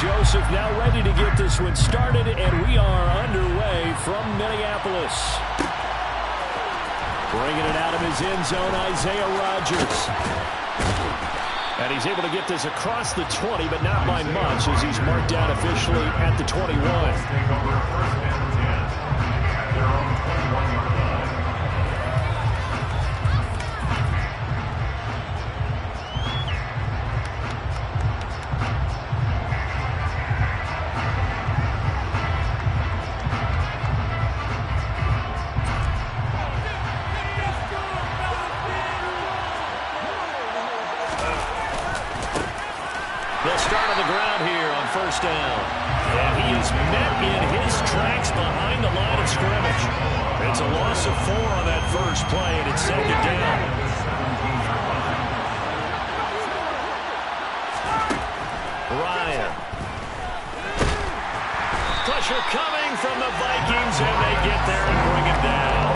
Joseph now ready to get this one started, and we are underway from Minneapolis. Bringing it out of his end zone, Isaiah Rodgers. And he's able to get this across the 20, but not by much, as he's marked down officially at the 21. They'll start on the ground here on first down. And he is met in his tracks behind the line of scrimmage. It's a loss of 4 on that first play, and it's second down. Ryan. Pressure coming from the Vikings, and they get there and bring it down.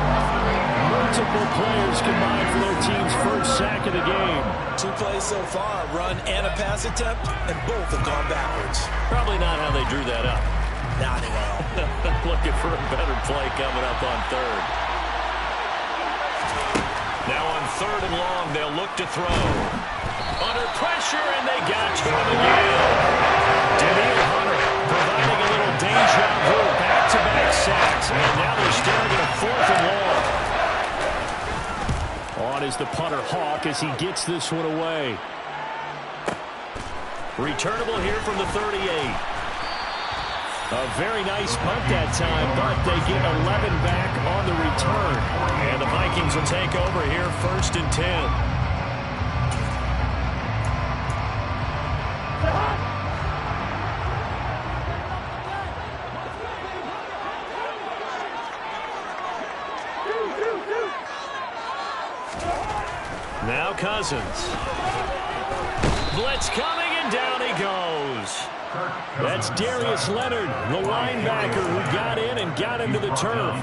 Multiple players combined for their team's first sack of the game. 2 plays so far, run and a pass attempt, and both have gone backwards. Probably not how they drew that up. Not at all. Looking for a better play coming up on third. Now on 3rd and long, they'll look to throw. Under pressure, and they got to him again. Daniel Hunter providing a little deja vu, back-to-back sacks, and now they're staring at a 4th and long. On is the punter Hawk as he gets this one away. Returnable here from the 38. A very nice punt that time, but they get 11 back on the return. And the Vikings will take over here 1st and 10. Now Cousins. Blitz coming, and down he goes. That's Darius Leonard, the linebacker who got in and got into the turf.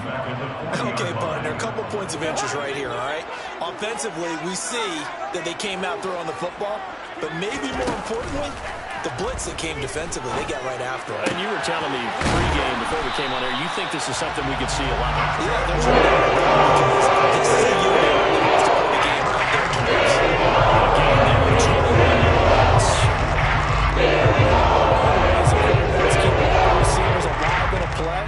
Okay, partner, a couple points of interest right here, all right? Offensively, we see that they came out throwing the football, but maybe more importantly, the blitz that came defensively, they got right after it. And you were telling me pregame before we came on air, you think this is something we could see a lot. Yeah, there's no doubt about it. This is a unit that wants to play the game on their terms. Again, there are 21 yards. Let's keep all the receivers alive in a play.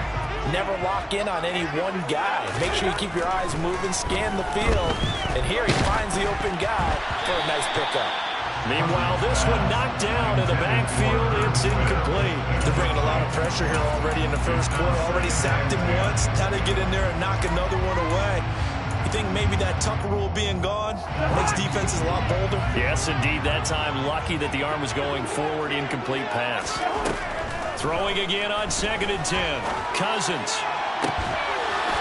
Never lock in on any one guy. Make sure you keep your eyes moving, scan the field, and here he finds the open guy for a nice pickup. Meanwhile, this one knocked down in the backfield. It's incomplete. They're bringing a lot of pressure here already in the first quarter. Already sacked him once. Now they get in there and knock another one away. You think maybe that Tucker rule being gone makes defenses a lot bolder? Yes, indeed. That time, lucky that the arm was going forward. Incomplete pass. Throwing again on 2nd and 10. Cousins.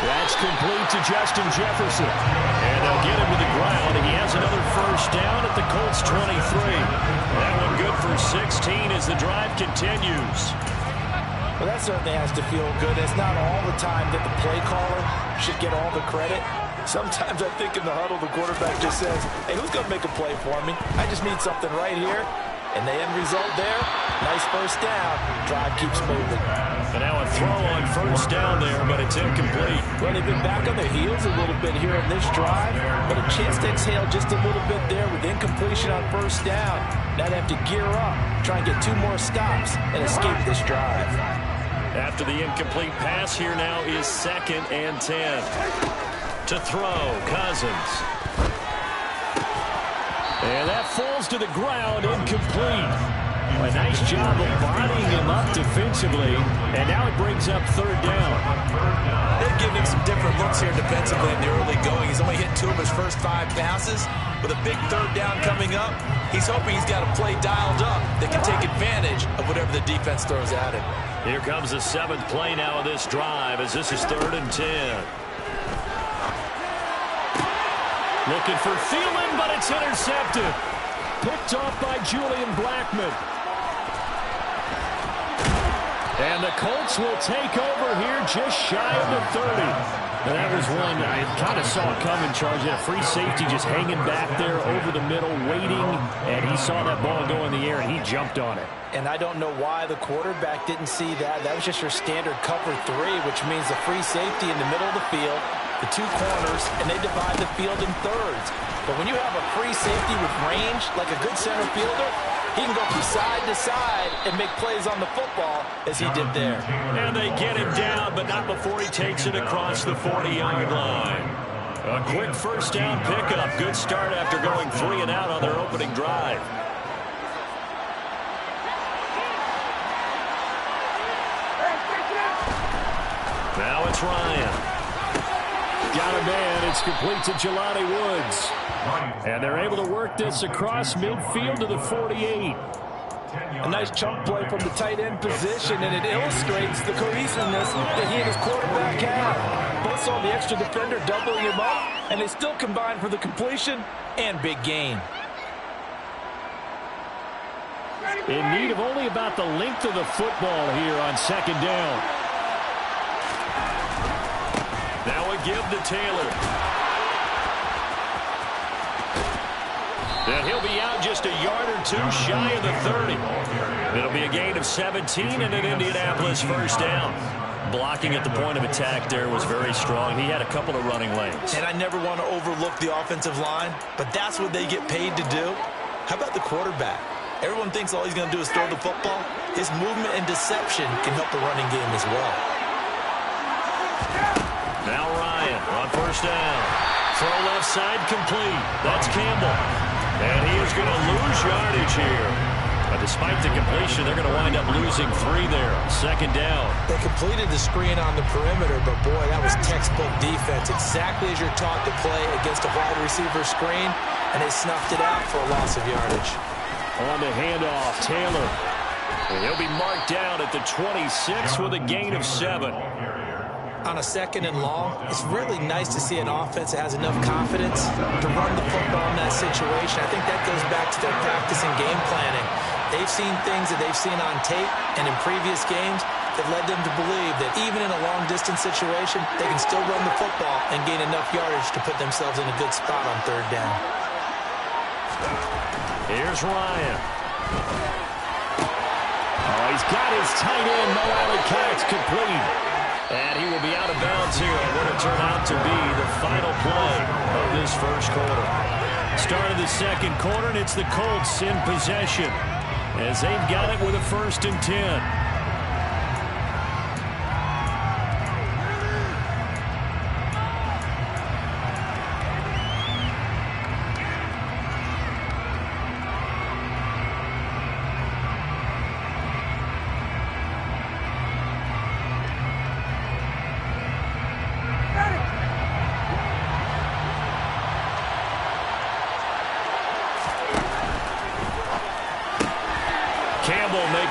That's complete to Justin Jefferson. And they'll get him to the ground. He has another first down at the Colts 23. That one good for 16 as the drive continues. Well, that certainly has to feel good. It's not all the time that the play caller should get all the credit. Sometimes I think in the huddle, the quarterback just says, hey, who's going to make a play for me? I just need something right here. And the end result there, nice first down. Drive keeps moving. And now a throw on first down there, but it's incomplete. Well, they've been back on their heels a little bit here in this drive, but a chance to exhale just a little bit there with incompletion on first down. Now they have to gear up, try and get 2 more stops, and escape this drive. After the incomplete pass, here now is 2nd and 10. To throw, Cousins. And that falls to the ground, incomplete. A nice job of bodying him up defensively, and now it brings up 3rd down. They're giving him some different looks here defensively in the early going. He's only hit 2 of his first 5 passes. With a big 3rd down coming up, he's hoping he's got a play dialed up that can take advantage of whatever the defense throws at him. Here comes the 7th play now of this drive, as this is 3rd and 10. Looking for Thielen, but it's intercepted. Picked off by Julian Blackmon. And the Colts will take over here just shy of the 30. That was one I kind of saw coming, Charles. A free safety just hanging back there over the middle, waiting, and he saw that ball go in the air, and he jumped on it. And I don't know why the quarterback didn't see that. That was just your standard cover 3, which means the free safety in the middle of the field, the 2 corners, and they divide the field in thirds. But when you have a free safety with range, like a good center fielder, he can go from side to side and make plays on the football as he did there. And they get him down, but not before he takes it across the 40-yard line. A quick first down pickup. Good start after going 3 and out on their opening drive. Now it's Ryan. Got a man. It's complete to Jelani Woods. And they're able to work this across midfield to the 48. A nice chunk play from the tight end position, and it illustrates the cohesiveness that he and his quarterback have. Both saw the extra defender doubling him up, and they still combined for the completion and big gain. In need of only about the length of the football here on second down. Now a give to Taylor. And he'll be out just a yard or 2 shy of the 30. It'll be a gain of 17 and an Indianapolis first down. Blocking at the point of attack there was very strong. He had a couple of running lanes. And I never want to overlook the offensive line, but that's what they get paid to do. How about the quarterback? Everyone thinks all he's going to do is throw the football. His movement and deception can help the running game as well. Now Ryan on first down. Throw left side complete. That's Campbell. And he is going to lose yardage here. But despite the completion, they're going to wind up losing 3 there. Second down. They completed the screen on the perimeter, but boy, that was textbook defense. Exactly as you're taught to play against a wide receiver screen, and they snuffed it out for a loss of yardage. On the handoff, Taylor. And he'll be marked down at the 26 with a gain of 7. On a second and long, it's really nice to see an offense that has enough confidence to run the football in that situation. I think that goes back to their practice and game planning. They've seen things that they've seen on tape and in previous games that led them to believe that even in a long-distance situation, they can still run the football and gain enough yardage to put themselves in a good spot on third down. Here's Ryan. Oh, he's got his tight end, Mo Alley-Cox, complete. And he will be out of bounds here on what will turn out to be the final play of this first quarter. Start of the second quarter, and it's the Colts in possession as they've got it with a 1st and 10.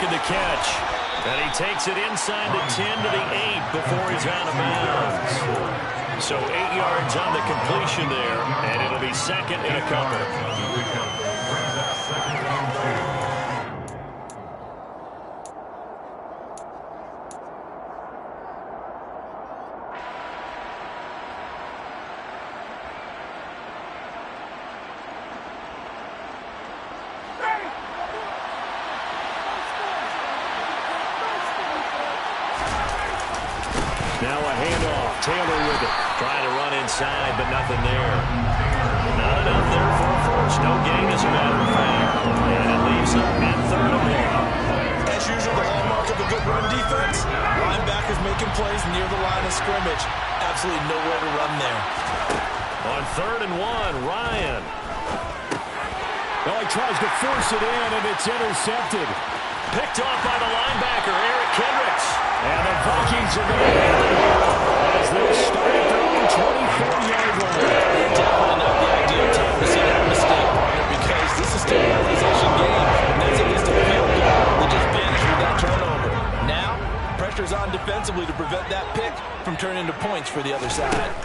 The catch, and he takes it inside the 10 to the 8 before he's out of bounds. So 8 yards on the completion there, and it'll be second and a couple. Now a handoff. Taylor with it. Trying to run inside, but nothing there. Not enough there for a first. No gain, as a matter of fact. And it leaves them at 3rd and 1. As usual, the hallmark of a good run defense, linebackers making plays near the line of scrimmage. Absolutely nowhere to run there. On 3rd and 1, Ryan. Well, he tries to force it in, and it's intercepted. Picked off by the linebacker, Eric Kendricks. And the Vikings are going to have it here as they start at their own 24-yard line. Definitely not the ideal time to see that mistake, partner, because this is still a possession game. And as it gets to the field goal, they just vanish with that turnover. Now, pressure's on defensively to prevent that pick from turning into points for the other side.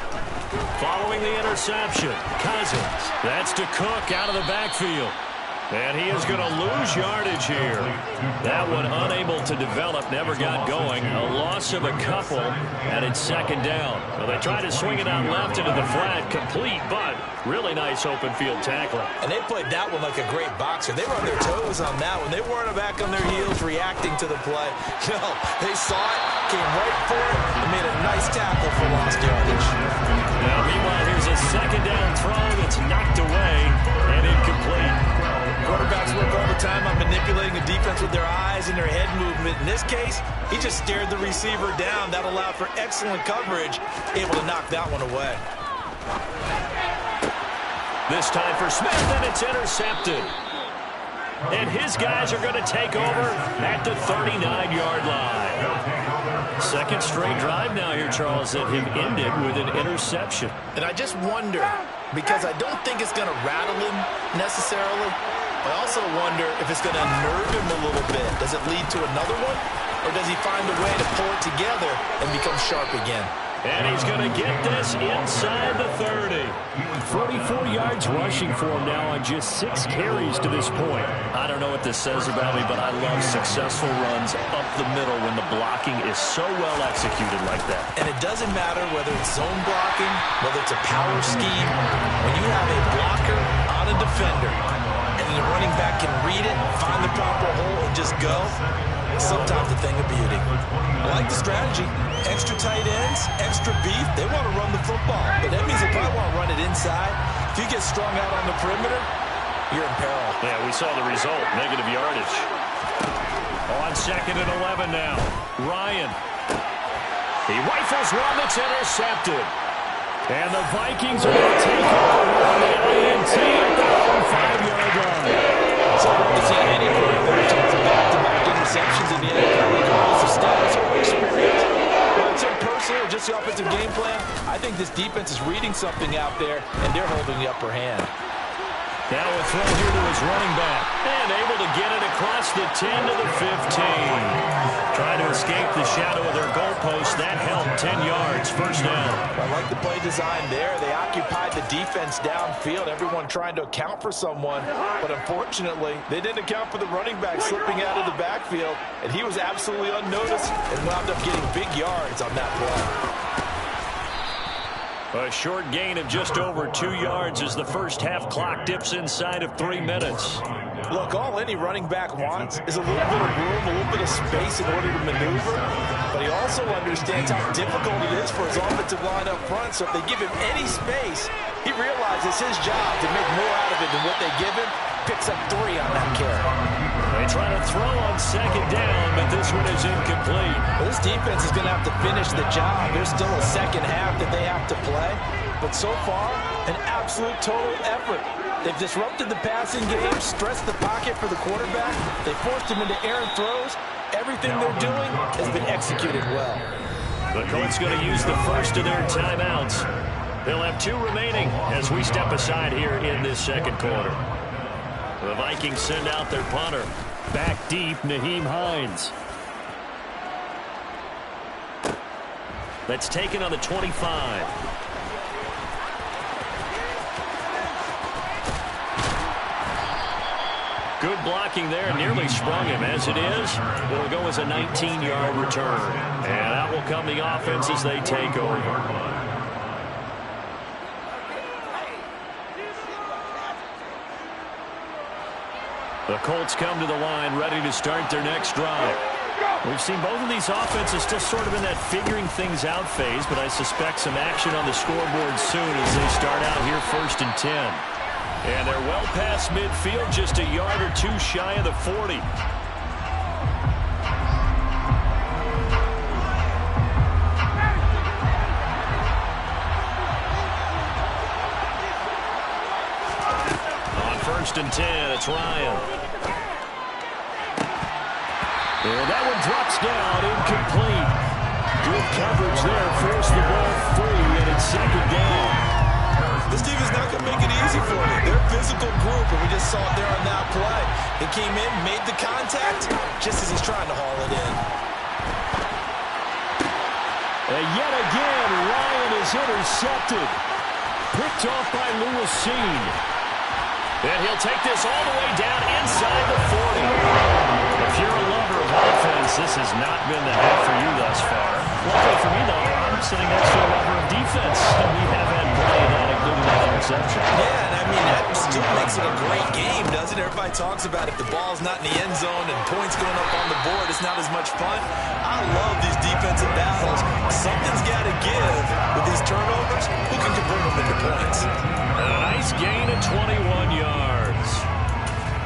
Following the interception, Cousins. That's to Cook out of the backfield. And he is going to lose yardage here. That one unable to develop, never got going. A loss of a couple, and it's second down. Well, they try to swing it out left into the flat, complete, but really nice open field tackling. And they played that one like a great boxer. They were on their toes on that one. They weren't back on their heels reacting to the play. No, they saw it, came right for it, and made a nice tackle for lost yardage. Now, meanwhile, here's a second down throw that's knocked away and incomplete. Quarterbacks work all the time on manipulating the defense with their eyes and their head movement. In this case, he just stared the receiver down. That allowed for excellent coverage, able to knock that one away. This time for Smith, and it's intercepted. And his guys are going to take over at the 39-yard line. Second straight drive now here, Charles, that have ended with an interception. And I just wonder, because I don't think it's going to rattle him necessarily. I also wonder if it's going to unnerve him a little bit. Does it lead to another one? Or does he find a way to pull it together and become sharp again? And he's going to get this inside the 30. 44 yards rushing for him now on just 6 carries to this point. I don't know what this says about me, but I love successful runs up the middle when the blocking is so well executed like that. And it doesn't matter whether it's zone blocking, whether it's a power scheme. When you have a blocker on a defender, and the running back can read it, find the proper hole, and just go, sometimes a thing of beauty. I like the strategy. Extra tight ends, extra beef. They want to run the football, but that means they probably want to run it inside. If you get strung out on the perimeter, you're in peril. Yeah, we saw the result, negative yardage. On second and 11 now. Ryan. He rifles one that's intercepted. And the Vikings are going to take over on the INT at the 5-yard line. It's hard to see any quarterback talk back-to-back interceptions in the NFL, regardless of status or experience. Whether it's personal or just the offensive game plan, I think this defense is reading something out there, and they're holding the upper hand. Now a throw here to his running back. And able to get it across the 10 to the 15. Trying to escape the shadow of their goalpost. That helped 10 yards. First down. I like the play design there. They occupied the defense downfield. Everyone trying to account for someone. But unfortunately, they didn't account for the running back slipping out of the backfield. And he was absolutely unnoticed and wound up getting big yards on that play. A short gain of just over 2 yards as the first half clock dips inside of 3 minutes. Look, all any running back wants is a little bit of room, a little bit of space in order to maneuver. But he also understands how difficult it is for his offensive line up front. So if they give him any space, he realizes his job to make more out of it than what they give him. Picks up 3 on that carry. They try to throw on second down, but this one is incomplete. Well, this defense is going to have to finish the job. There's still a second half that they have to play. But so far, an absolute total effort. They've disrupted the passing game, stressed the pocket for the quarterback. They forced him into errant throws. Everything they're doing has been executed well. The Colts going to use the first of their timeouts. They'll have 2 remaining as we step aside here in this second quarter. The Vikings send out their punter. Back deep, Nyheim Hines. That's taken on the 25. Good blocking there, nearly sprung him. As it is, it'll go as a 19-yard return. And out will come the offense as they take over. The Colts come to the line, ready to start their next drive. We've seen both of these offenses still sort of in that figuring things out phase, but I suspect some action on the scoreboard soon as they start out here first and 10. And they're well past midfield, just a yard or 2 shy of the 40. On first and 10, it's Ryan. And that one drops down, incomplete. Good coverage there, forced the ball free, and it's second down. This team is not going to make it easy for them. They're a physical group, and we just saw it there on that play. They came in, made the contact, just as he's trying to haul it in. And yet again, Ryan is intercepted. Picked off by Lewis Seen. And he'll take this all the way down inside the 40. If you're a lover of offense, this has not been the half for you thus far. Luckily for me, though, I'm sitting next to a lover of defense, and we have had plenty of that, including that interception. Yeah, and I mean, that still makes it a great game, doesn't it? Everybody talks about if the ball's not in the end zone and points going up on the board, it's not as much fun. I love these defensive battles. Something's got to give with these turnovers. Who can convert them into points? A nice gain of 21 yards.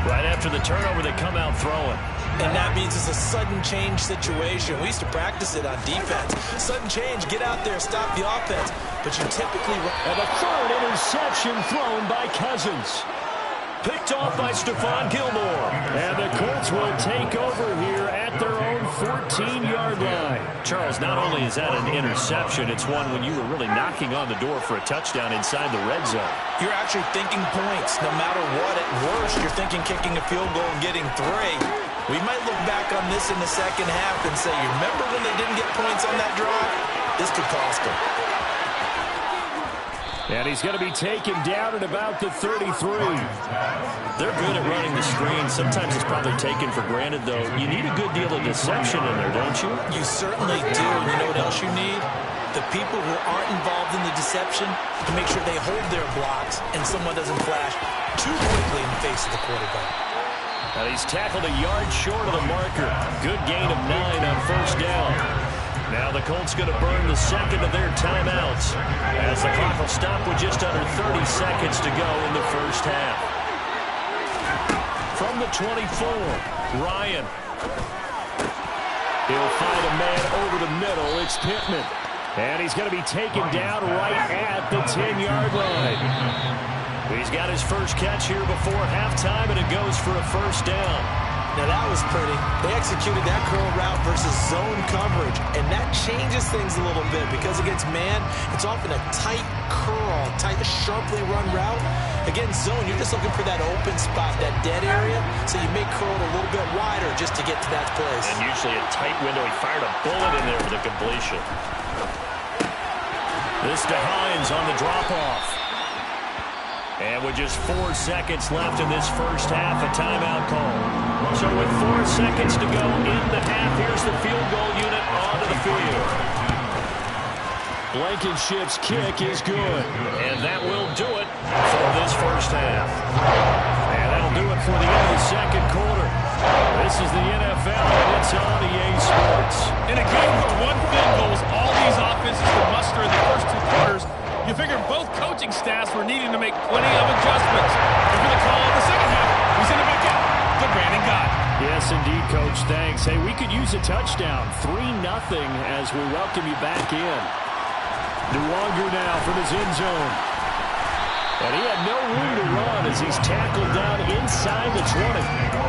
Right after the turnover, they come out throwing. And that means it's a sudden change situation. We used to practice it on defense. Sudden change, get out there, stop the offense. But you typically... And the third interception thrown by Cousins. Picked off by Stephon Gilmore. And the Colts will take over here at their own 14-yard line. Charles, not only is that an interception, it's one when you were really knocking on the door for a touchdown inside the red zone. You're actually thinking points. No matter what, at worst, you're thinking kicking a field goal and getting 3. We might look back on this in the second half and say, you remember when they didn't get points on that drive? This could cost them. And he's going to be taken down at about the 33. They're good at running the screen. Sometimes it's probably taken for granted, though. You need a good deal of deception in there, don't you? You certainly do. And you know what else you need? The people who aren't involved in the deception to make sure they hold their blocks and someone doesn't flash too quickly in the face of the quarterback. And he's tackled a yard short of the marker. Good gain of 9 on first down. Now the Colts going to burn the second of their timeouts as the clock will stop with just under 30 seconds to go in the first half. From the 24, Ryan. He'll find a man over the middle. It's Pittman. And he's going to be taken down right at the 10-yard line. He's got his first catch here before halftime, and it goes for a first down. Now that was pretty. They executed that curl route versus zone coverage, and that changes things a little bit because against man, it's often a tight curl, tight, sharply run route. Against zone, you're just looking for that open spot, that dead area, so you may curl it a little bit wider just to get to that place. And usually a tight window. He fired a bullet in there for the completion. This to Hines on the drop-off. And with just 4 seconds left in this first half, a timeout call. So with 4 seconds to go in the half, here's the field goal unit onto the field. Blankenship's kick is good. And that will do it for this first half. And that'll do it for the end of the second quarter. This is the NFL, and it's on EA Sports. In a game where one field goal is all these offenses could muster in the first 2 quarters, you figure both coaching staffs were needing to make plenty of adjustments. And for the call in the second half, we send it back out to Brandon Gott. Yes, indeed, Coach. Thanks. Hey, we could use a touchdown. 3-0 as we welcome you back in. DeWanger now from his end zone. And he had no room to run as he's tackled down inside the 20.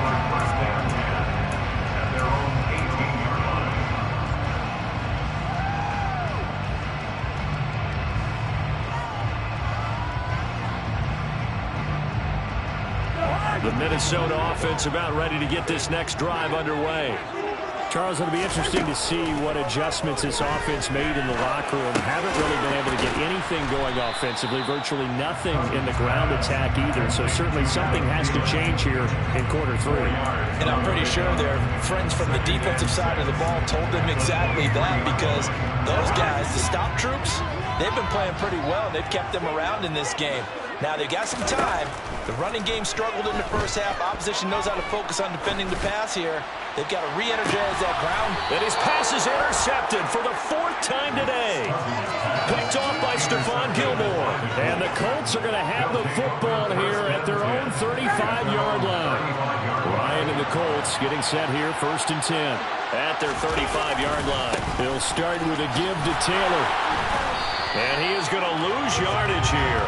The Minnesota offense about ready to get this next drive underway. Charles, it'll be interesting to see what adjustments this offense made in the locker room. Haven't really been able to get anything going offensively, virtually nothing in the ground attack either. So certainly something has to change here in quarter 3. And I'm pretty sure their friends from the defensive side of the ball told them exactly that because those guys, the stop troops, they've been playing pretty well. They've kept them around in this game. Now, they've got some time. The running game struggled in the first half. Opposition knows how to focus on defending the pass here. They've got to re-energize that ground. And his pass is intercepted for the 4th time today. Picked off by Stephon Gilmore. And the Colts are going to have the football here at their own 35-yard line. Ryan and the Colts getting set here, 1st and 10. At their 35-yard line. They'll start with a give to Taylor. And he is going to lose yardage here.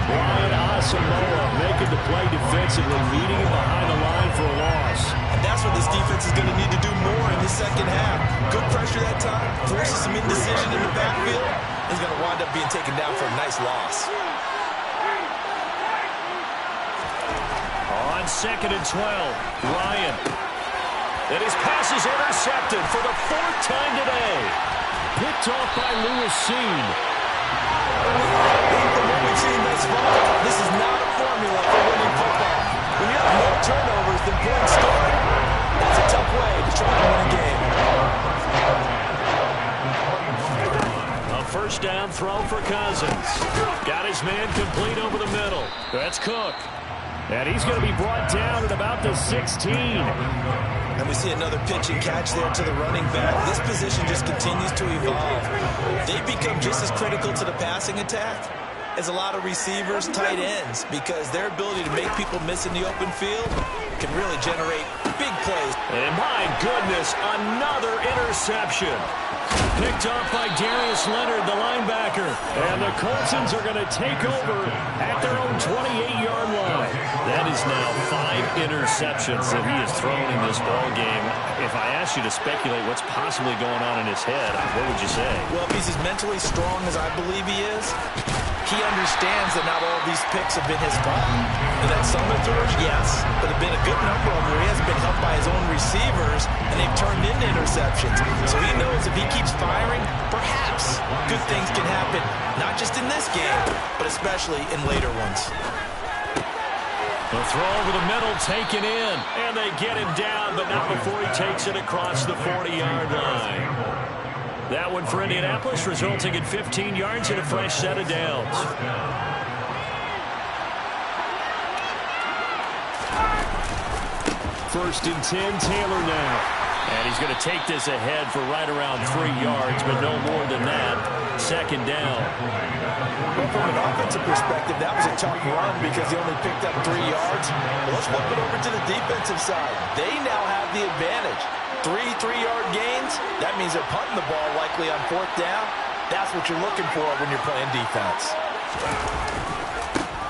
Ryan Asamoah making the play defensively, leading him behind the line for a loss. And that's what this defense is going to need to do more in the second half. Good pressure that time, forces some indecision in the backfield. He's going to wind up being taken down for a nice loss. On 2nd and 12, Ryan. And his pass is intercepted for the 4th time today. Picked off by Lewis Seen. From what we've seen thus far, this is not a formula for winning trying to win a game. A first down throw for Cousins. Got his man complete over the middle. That's Cook. And he's going to be brought down at about the 16. And we see another pitch and catch there to the running back. This position just continues to evolve. They become just as critical to the passing attack as a lot of receivers, tight ends, because their ability to make people miss in the open field can really generate big plays. And my goodness, another interception. Picked off by Darius Leonard, the linebacker. And the Coltsons are going to take over at their own 28-yard line. That is now 5 interceptions that he has thrown in this ball game. If I asked you to speculate what's possibly going on in his head, what would you say? Well, if he's as mentally strong as I believe he is, he understands that not all these picks have been his fault. And that some of the throws, yes, but have been a good number of them where he hasn't been helped by his own receivers, and they've turned into interceptions. So he knows if he keeps firing, perhaps good things can happen, not just in this game, but especially in later ones. The throw over the middle taken in, and they get him down, but not before he takes it across the 40-yard line. That one for Indianapolis, resulting in 15 yards and a fresh set of downs. First and 10, Taylor now. And he's going to take this ahead for right around 3 yards, but no more than that. Second down. Well, from an offensive perspective, that was a tough run because he only picked up 3 yards. Well, let's flip it over to the defensive side. They now have the advantage. 3 3-yard gains, that means they're punting the ball likely on 4th down. That's what you're looking for when you're playing defense.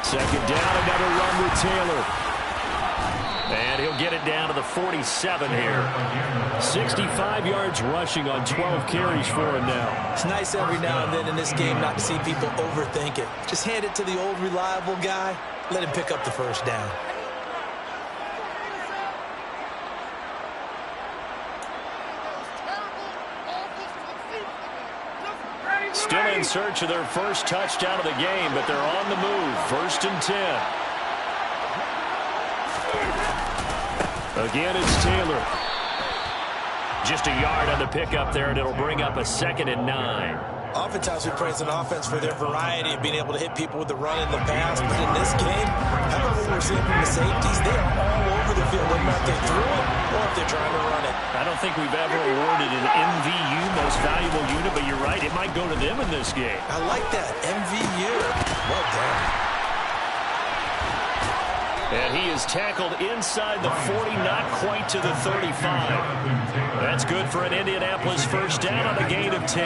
Second down, another run with Taylor. And he'll get it down to the 47 here. 65 yards rushing on 12 carries for him now. It's nice every now and then in this game not to see people overthink it. Just hand it to the old reliable guy. Let him pick up the first down. Still in search of their first touchdown of the game, but they're on the move. First and 10. Again, it's Taylor. Just a yard on the pickup there, and it'll bring up a 2nd and 9. Oftentimes we praise an offense for their variety of being able to hit people with the run and the pass, but in this game, how about what we're seeing from the safeties? They are all over the field, no matter if they threw it or if they're trying to run it. I don't think we've ever awarded an MVU, most valuable unit, but you're right, it might go to them in this game. I like that, MVU. Well done. And he is tackled inside the 40, not quite to the 35. That's good for an Indianapolis first down on a gain of 10.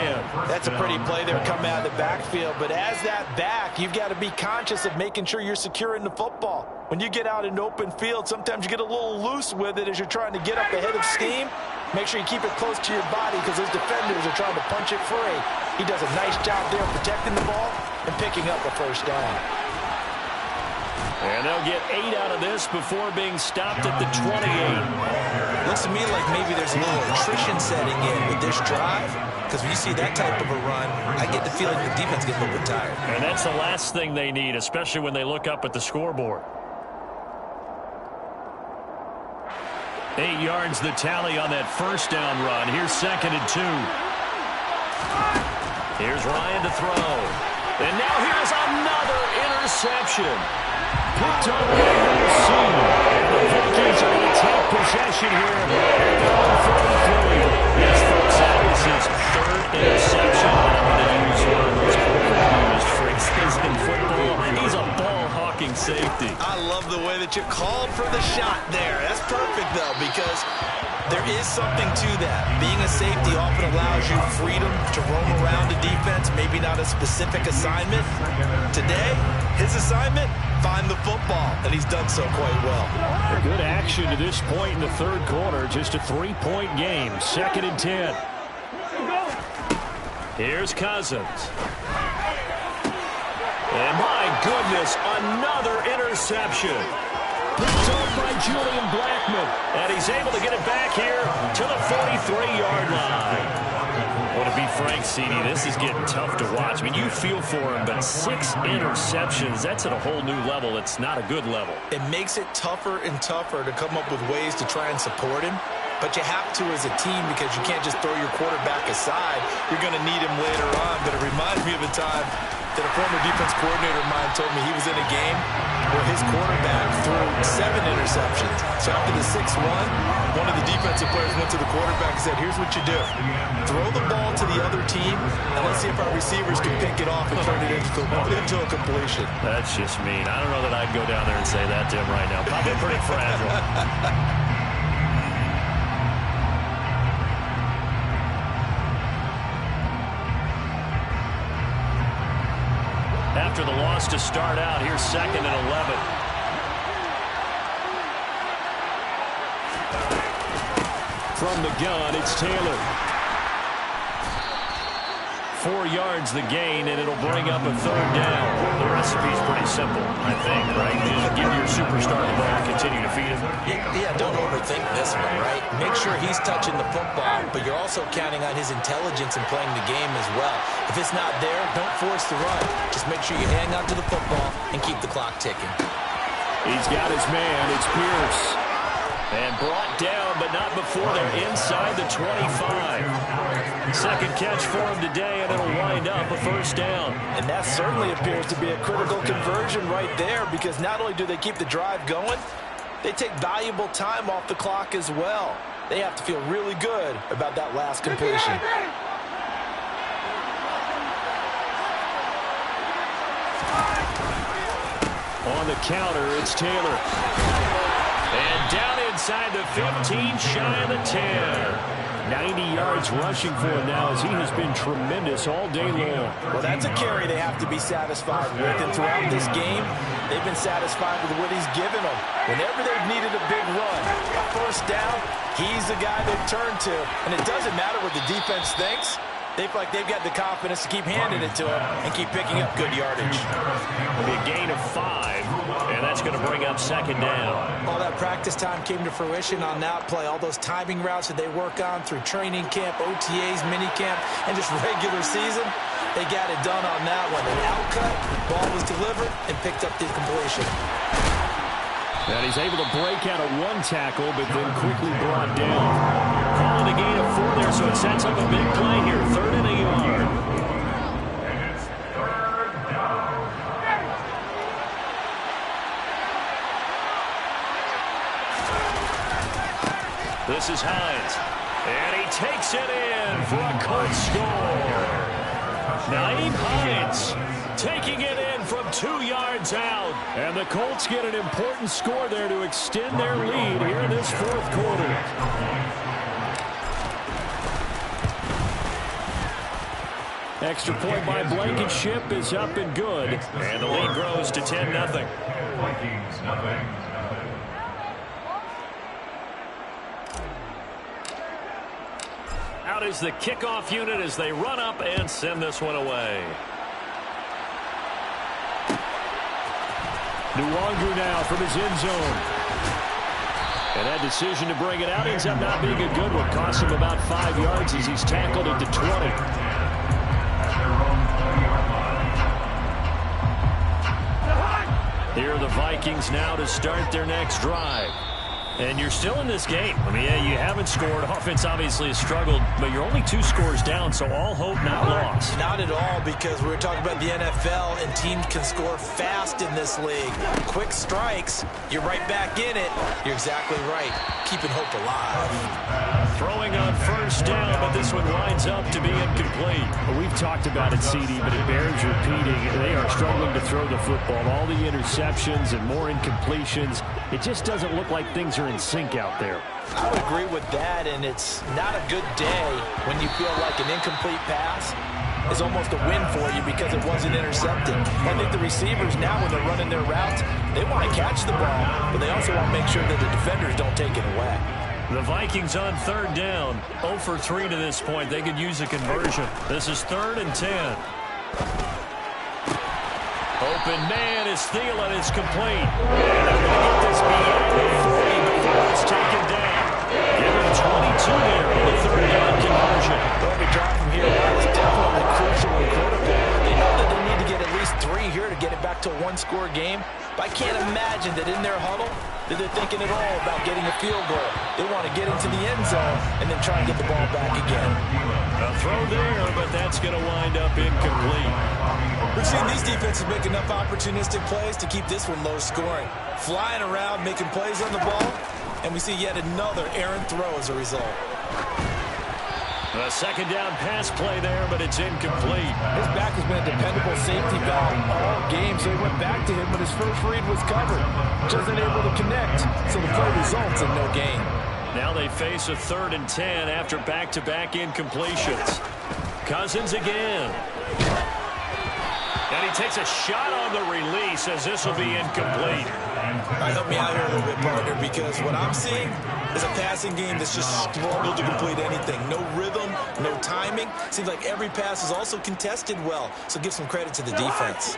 That's a pretty play there coming out of the backfield, but as that back, you've got to be conscious of making sure you're securing the football. When you get out in open field, sometimes you get a little loose with it as you're trying to get up ahead of steam. Make sure you keep it close to your body because those defenders are trying to punch it free. He does a nice job there protecting the ball and picking up a first down. And they'll get 8 out of this before being stopped at the 28. Looks to me like maybe there's a little attrition setting in with this drive, because when you see that type of a run, I get the feeling the defense gets a little bit tired. And that's the last thing they need, especially when they look up at the scoreboard. 8 yards the tally on that first down run. Here's 2nd and 2. Here's Ryan to throw. And now here's another interception. Picked up by Wilson. The Vikings are going to take possession here at their own 43. Yes, folks, that is his 3rd interception. And I'm going to use one of those used phrases in football. He's a ball-hawking safety. I love the way that you called for the shot there. That's perfect, though, because there is something to that. Being a safety often allows you freedom to roam around the defense, maybe not a specific assignment. Today, his assignment, find the football, and he's done so quite well. A good action to this point in the 3rd quarter. Just a 3-point game. 2nd and 10. Here's Cousins. And my goodness, another interception. Picked up by Julian Blackmon. And he's able to get it back here to the 43-yard line. Well, to be frank, CD, this is getting tough to watch. I mean, you feel for him, but 6 interceptions, that's at a whole new level. It's not a good level. It makes it tougher and tougher to come up with ways to try and support him. but you have to as a team because you can't just throw your quarterback aside. You're going to need him later on, but it reminds me of a time that a former defense coordinator of mine told me he was in a game where his quarterback threw 7 interceptions. So after the 6-1, one of the defensive players went to the quarterback and said, here's what you do. Throw the ball to the other team, and let's see if our receivers can pick it off and turn it into a completion. That's just mean. I don't know that I'd go down there and say that to him right now. Probably pretty fragile. After the loss to start out, here's 2nd and 11. From the gun, it's Taylor. 4 yards the gain, and it'll bring up a 3rd down. The recipe's pretty simple, I think, right? Just give your superstar the ball and continue to feed him. Yeah, don't overthink this one, right? Make sure he's touching the football, but you're also counting on his intelligence in playing the game as well. If it's not there, don't force the run. Just make sure you hang on to the football and keep the clock ticking. He's got his man. It's Pierce. And brought down, but not before they're inside the 25. Second catch for him today, and it'll wind up a 1st down. And that certainly appears to be a critical conversion right there, because not only do they keep the drive going, they take valuable time off the clock as well. They have to feel really good about that last completion. On the counter, it's Taylor. And down inside the 15, shy of the 10. 90 yards rushing for him now as he has been tremendous all day long. Well, that's a carry they have to be satisfied with. And throughout this game, they've been satisfied with what he's given them. Whenever they've needed a big run, a 1st down, he's the guy they've turned to. And it doesn't matter what the defense thinks. They feel like they've got the confidence to keep handing it to him and keep picking up good yardage. It'll be a gain of 5, and that's going to bring up 2nd down. All that practice time came to fruition on that play. All those timing routes that they work on through training camp, OTAs, minicamp, and just regular season, they got it done on that one. An outcut, ball was delivered, and picked up the completion. And he's able to break out of 1 tackle, but then quickly brought down. Calling a gain of 4 there, so it sets up a big play here. 3rd and a yard. It's 3rd down. This is Hines. And he takes it in for a Colts score. Naeem Hines taking it in from 2 yards out. And the Colts get an important score there to extend their lead here in this 4th quarter. Extra point by Blankenship is up and good. And the lead grows to 10-0. Out is the kickoff unit as they run up and send this one away. Nwangu now from his end zone. And that decision to bring it out ends up not being a good one. Costs him about 5 yards as he's tackled into 20. Here are the Vikings now to start their next drive. And you're still in this game. I mean, yeah, you haven't scored. Offense obviously has struggled, but you're only 2 scores down, so all hope not lost. Not at all, because we were talking about the NFL, and teams can score fast in this league. Quick strikes, you're right back in it. You're exactly right. Keeping hope alive. Throwing on 1st down, but this one winds up to be incomplete. Well, we've talked about it, CD, but it bears repeating. They are struggling to throw the football. All the interceptions and more incompletions. It just doesn't look like things are in sync out there. I would agree with that, and it's not a good day when you feel like an incomplete pass is almost a win for you because it wasn't intercepted. I think the receivers now, when they're running their routes, they want to catch the ball, but they also want to make sure that the defenders don't take it away. The Vikings on 3rd down, 0 for 3 to this point. They could use a conversion. This is 3rd and 10. Open man is Thielen. It's complete. And they're going to get this beyond the 40 before it's taken down. Give him 22 there on the 3rd down conversion. Every drive from here out is definitely crucial and critical. They know that they need to get at least 3 here to get it back to a 1-score game. But I can't imagine that in their huddle, They're thinking at all about getting a field goal. They want to get into the end zone and then try and get the ball back again. A throw there, but that's going to wind up incomplete. We've seen these defenses make enough opportunistic plays to keep this one low scoring. Flying around, making plays on the ball, and we see yet another errant throw as a result. A second down pass play there, but it's incomplete. His back has been a dependable safety valve all game, so he went back to him, but his first read was covered. Just unable to connect, so the play results in no gain. Now they face a 3rd and 10 after back-to-back incompletions. Cousins again. And he takes a shot on the release as this will be incomplete. All right, help me out here a little bit, partner, because what I'm seeing is a passing game that's just struggled to complete anything. No rhythm, no timing. Seems like every pass is also contested well, so give some credit to the defense.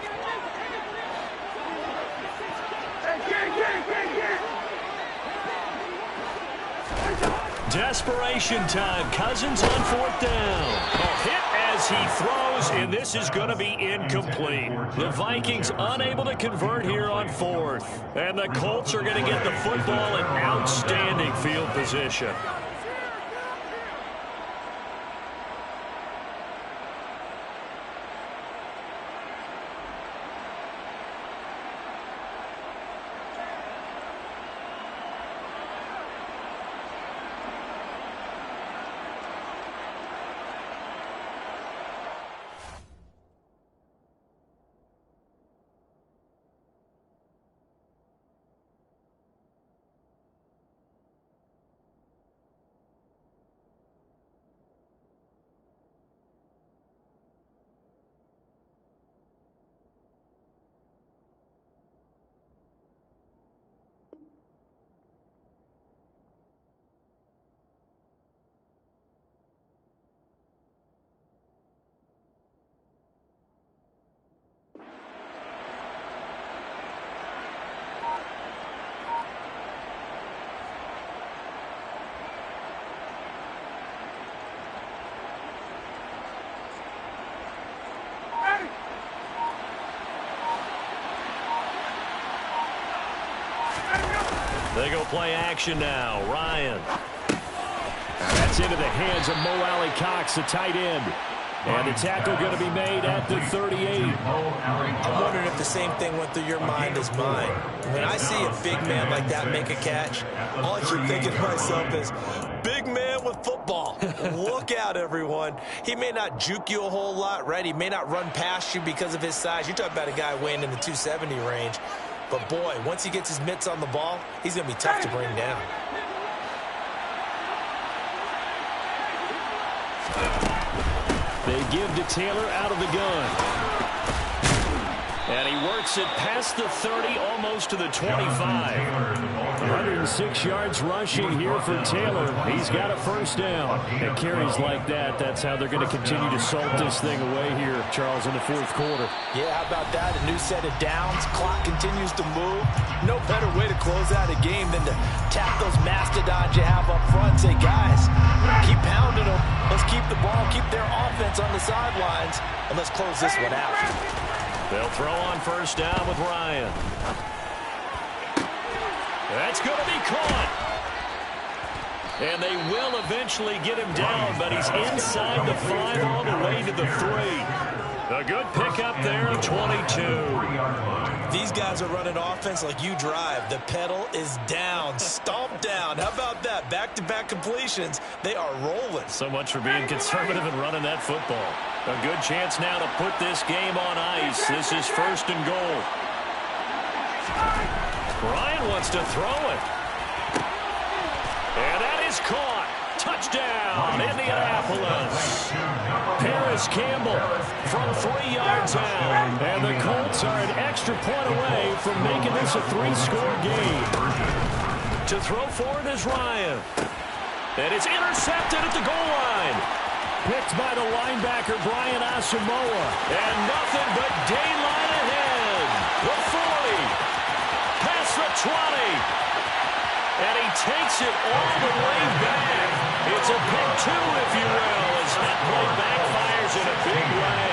Desperation time. Cousins on 4th down. A hit as he throws, and this is going to be incomplete. The Vikings unable to convert here on 4th. And the Colts are going to get the football in outstanding field position. They go play action now. Ryan. That's into the hands of Mo Alley-Cox, the tight end. And the tackle going to be made at the 38. I'm wondering if the same thing went through your mind as mine. When I see a big man like that make a catch, all I keep thinking to myself is, big man with football. Look out, everyone. He may not juke you a whole lot, right? He may not run past you because of his size. You're talking about a guy weighing in the 270 range. But, boy, once he gets his mitts on the ball, he's going to be tough to bring down. They give to Taylor out of the gun. And he works it past the 30, almost to the 25. 106 yards rushing here for Taylor. He's got a first down. And carries like that, that's how they're going to continue to salt this thing away here, Charles, in the 4th quarter. Yeah, how about that? A new set of downs. Clock continues to move. No better way to close out a game than to tap those mastodons you have up front. Say, guys, keep pounding them. Let's keep the ball, keep their offense on the sidelines, and let's close this one out. They'll throw on first down with Ryan. That's going to be caught. And they will eventually get him down, but he's inside the 5 all the way to the 3. A good pickup there, 22. These guys are running offense like you drive. The pedal is down, stomp down. How about that? Back-to-back completions. They are rolling. So much for being conservative and running that football. A good chance now to put this game on ice. This is 1st and goal. Ryan wants to throw it. And that is caught. Touchdown, Indianapolis. Paris Campbell from 3 yards out. And the Colts are an extra point away from making this a 3-score game. To throw forward is Ryan. And it's intercepted at the goal line. Picked by the linebacker, Brian Asamoah. And nothing but daylight ahead. The 40. Past the 20. And he takes it all the way back. It's a pick 2, if you will, as that play backfires in a big way.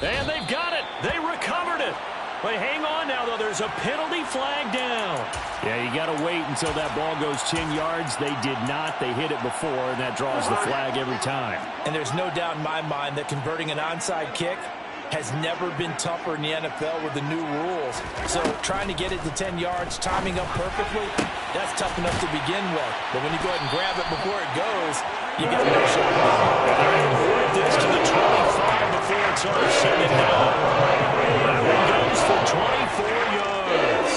And they've got it. They recovered it. But hang on now, though. There's a penalty flag down. Yeah, you got to wait until that ball goes 10 yards. They did not. They hit it before, and that draws the flag every time. And there's no doubt in my mind that converting an onside kick has never been tougher in the NFL with the new rules. So trying to get it to 10 yards, timing up perfectly, that's tough enough to begin with. But when you go ahead and grab it before it goes, you got no shot. Avoid this to the 25 before it's all said and done. That one goes for 24 yards.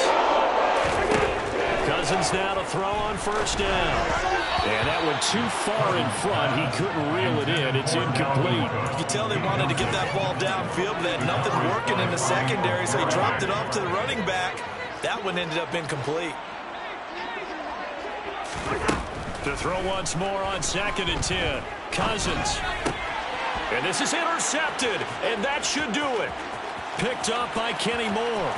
Cousins now to throw on first down. And that went too far in front. He couldn't reel it in. It's incomplete. You can tell they wanted to get that ball downfield, but they had nothing working in the secondary, so he dropped it off to the running back. That one ended up incomplete. To throw once more on 2nd and 10. Cousins. And this is intercepted, and that should do it. Picked up by Kenny Moore.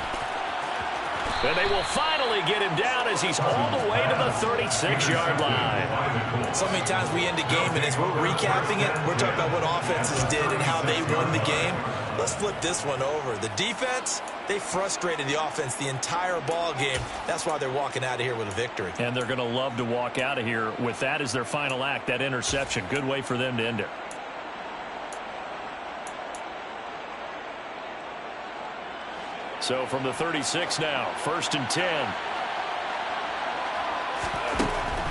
And they will finally get him down as he's all the way to the 36-yard line. So many times we end a game, and as we're recapping it, we're talking about what offenses did and how they won the game. Let's flip this one over. The defense, they frustrated the offense the entire ball game. That's why they're walking out of here with a victory. And they're going to love to walk out of here with that as their final act, that interception. Good way for them to end it. So from the 36 now, 1st and 10.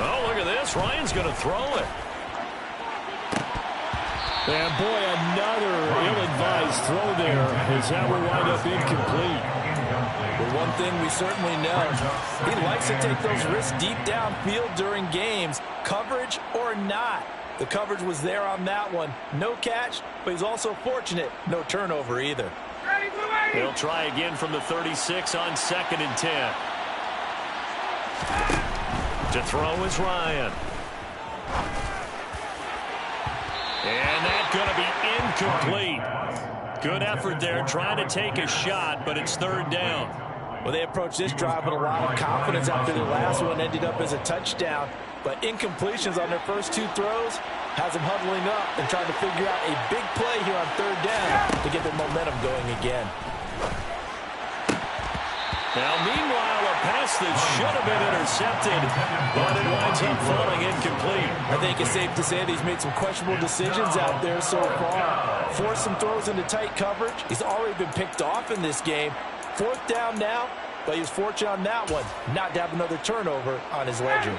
Oh, look at this. Ryan's going to throw it. And boy, another ill-advised throw there as that will wind up incomplete. But one thing we certainly know, he likes to take those risks deep downfield during games, coverage or not. The coverage was there on that one. No catch, but he's also fortunate. No turnover either. They'll try again from the 36 on 2nd and 10. To throw is Ryan. And that's going to be incomplete. Good effort there trying to take a shot, but it's 3rd down. Well, they approached this drive with a lot of confidence after the last one ended up as a touchdown. But incompletions on their first 2 throws has them huddling up and trying to figure out a big play here on 3rd down to get their momentum going again. Now, meanwhile, a pass that should have been intercepted, but it winds up falling incomplete. I think it's safe to say that he's made some questionable decisions out there so far. Forced some throws into tight coverage. He's already been picked off in this game. 4th down now, but he was fortunate on that one not to have another turnover on his ledger.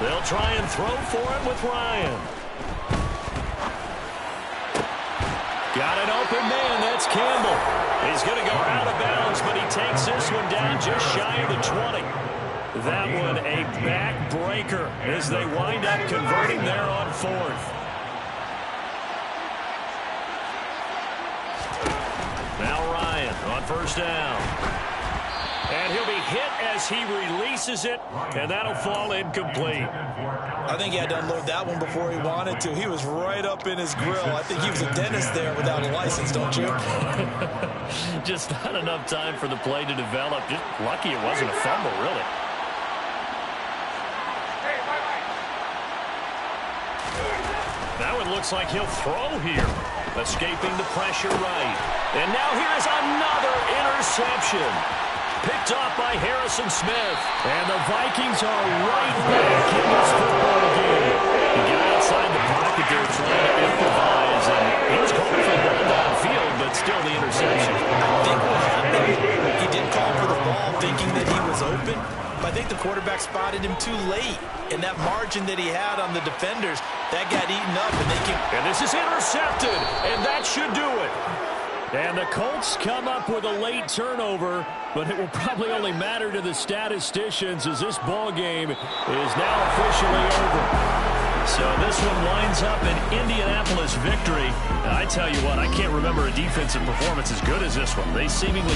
They'll try and throw for it with Ryan. Got an open man. That's Campbell. He's going to go out of bounds, but he takes this one down just shy of the 20. That one a backbreaker as they wind up converting there on 4th. Now Ryan on first down. And he'll be hit as he releases it, and that'll fall incomplete. I think he had to unload that one before he wanted to. He was right up in his grill. I think he was a dentist there without a license, don't you? Just not enough time for the play to develop. Just lucky it wasn't a fumble, really. Now it looks like he'll throw here. Escaping the pressure right. And now here's another interception. Picked off by Harrison Smith. And the Vikings are right back in this football game. He got outside the pocket there trying to improvise, and he was calling for the ball downfield, but still the interception. I think what happened, he did call for the ball thinking that he was open, but I think the quarterback spotted him too late. And that margin that he had on the defenders, that got eaten up, and they can... And this is intercepted, and that should do it. And the Colts come up with a late turnover, but it will probably only matter to the statisticians as this ball game is now officially over. So this one winds up an Indianapolis victory. And I tell you what, I can't remember a defensive performance as good as this one. They seemingly